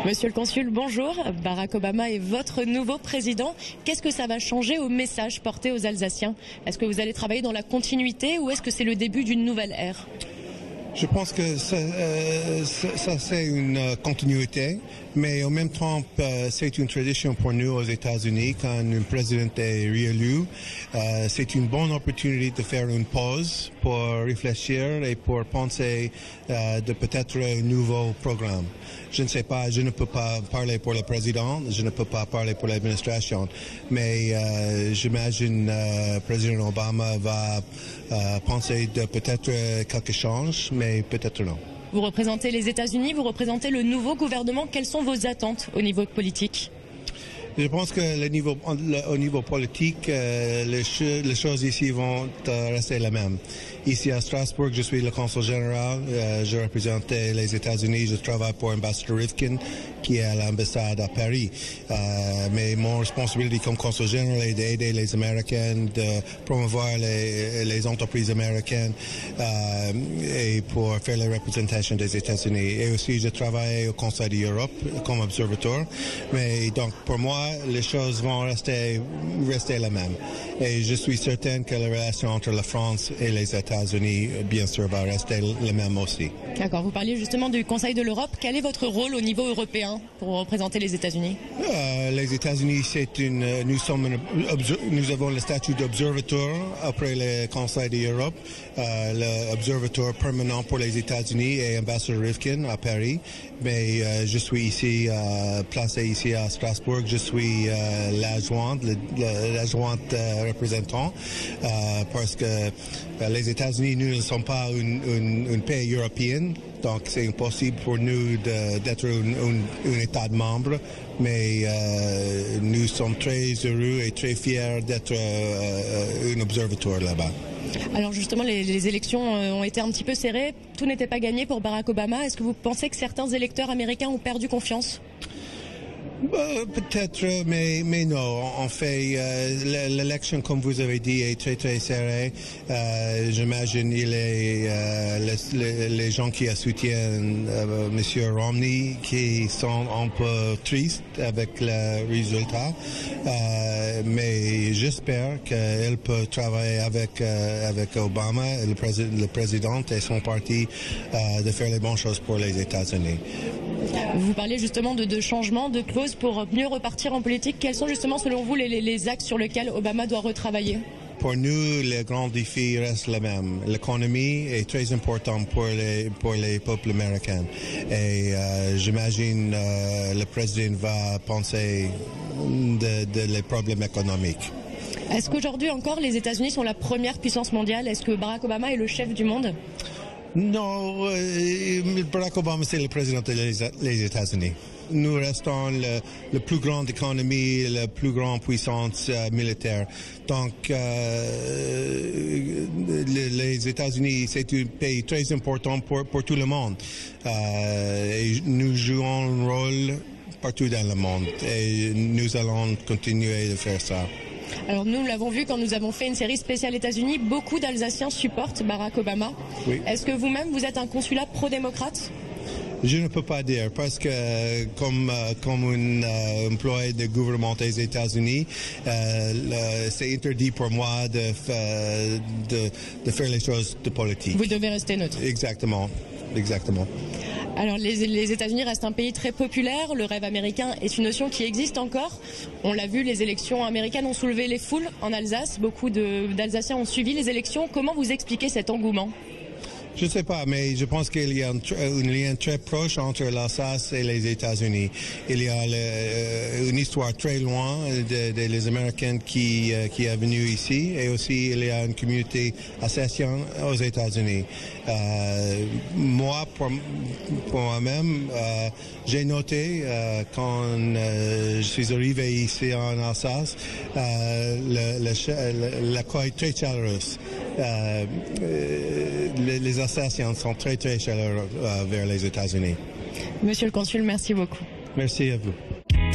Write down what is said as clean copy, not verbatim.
Monsieur le consul, bonjour. Barack Obama est votre nouveau président. Qu'est-ce que ça va changer au message porté aux Alsaciens? Est-ce que vous allez travailler dans la continuité ou est-ce que c'est le début d'une nouvelle ère? Je pense que ça c'est une continuité, mais en même temps, c'est une tradition pour nous aux États-Unis. Quand un président est réélu, c'est une bonne opportunité de faire une pause pour réfléchir et pour penser de peut-être un nouveau programme. Je ne sais pas, je ne peux pas parler pour le président, je ne peux pas parler pour l'administration, mais j'imagine le président Obama va penser de peut-être quelque chose, mais peut-être non. Vous représentez les États-Unis, vous représentez le nouveau gouvernement. Quelles sont vos attentes au niveau politique? Je pense que au niveau politique, les choses ici vont rester les mêmes. Ici à Strasbourg, je suis le consul général, je représente les États-Unis, je travaille pour l'ambassadeur Rifkin qui est à l'ambassade à Paris. Mais mon responsabilité comme consul général est d'aider les Américains, de promouvoir les entreprises américaines et pour faire la représentation des États-Unis. Et aussi, je travaille au Conseil de l'Europe comme observateur. Mais donc, pour moi, les choses vont rester les mêmes. Et je suis certain que la relation entre la France et les États-Unis, bien sûr, va rester la même aussi. D'accord. Vous parliez justement du Conseil de l'Europe. Quel est votre rôle au niveau européen pour représenter les États-Unis? Les États-Unis, nous avons le statut d'observateur après le Conseil de l'Europe, l'observateur permanent pour les États-Unis et ambassadeur Rifkin à Paris. Mais je suis ici, placé ici à Strasbourg. Je suis l'adjointe représentant parce que les États-Unis, nous ne sommes pas un pays européen, donc c'est impossible pour nous d'être un État membre, mais nous sommes très heureux et très fiers d'être un observateur là-bas. Alors justement, les élections ont été un petit peu serrées. Tout n'était pas gagné pour Barack Obama. Est-ce que vous pensez que certains électeurs américains ont perdu confiance? Peut-être, mais non. En fait, l'élection, comme vous avez dit, est très très serrée. J'imagine les gens qui soutiennent Monsieur Romney qui sont un peu tristes avec le résultat. Mais j'espère qu'elle peut travailler avec Obama, le président et son parti, de faire les bonnes choses pour les États-Unis. Vous parlez justement de changements, de clauses pour mieux repartir en politique. Quels sont justement selon vous les axes sur lesquels Obama doit retravailler? Pour nous, le grand défi reste le même. L'économie est très importante pour les peuples américains. Et j'imagine le président va penser les problèmes économiques. Est-ce qu'aujourd'hui encore les États-Unis sont la première puissance mondiale? Est-ce que Barack Obama est le chef du monde? Non, Barack Obama c'est le président des États-Unis. Nous restons la plus grande économie, la plus grande puissance militaire. Donc, les États-Unis, c'est un pays très important pour tout le monde. Et nous jouons un rôle partout dans le monde et nous allons continuer de faire ça. Alors nous l'avons vu quand nous avons fait une série spéciale États-Unis, beaucoup d'Alsaciens supportent Barack Obama. Oui. Est-ce que vous-même, vous êtes un consulat pro-démocrate? Je ne peux pas dire parce que comme un employé du gouvernement des États-Unis, c'est interdit pour moi de faire les choses de politique. Vous devez rester neutre. Exactement. Alors les États-Unis restent un pays très populaire, le rêve américain est une notion qui existe encore. On l'a vu, les élections américaines ont soulevé les foules en Alsace, beaucoup d'Alsaciens ont suivi les élections. Comment vous expliquez cet engouement? Je ne sais pas, mais je pense qu'il y a un lien très proche entre l'Alsace et les États-Unis. Il y a une histoire très loin des Américains qui est venue ici, et aussi il y a une communauté alsacienne aux États-Unis. Moi, pour moi-même, j'ai noté quand je suis arrivé ici en Alsace, l'accueil très chaleureux. Les Alsaciens sont très très chaleureux vers les États-Unis. Monsieur le consul, merci beaucoup. Merci à vous.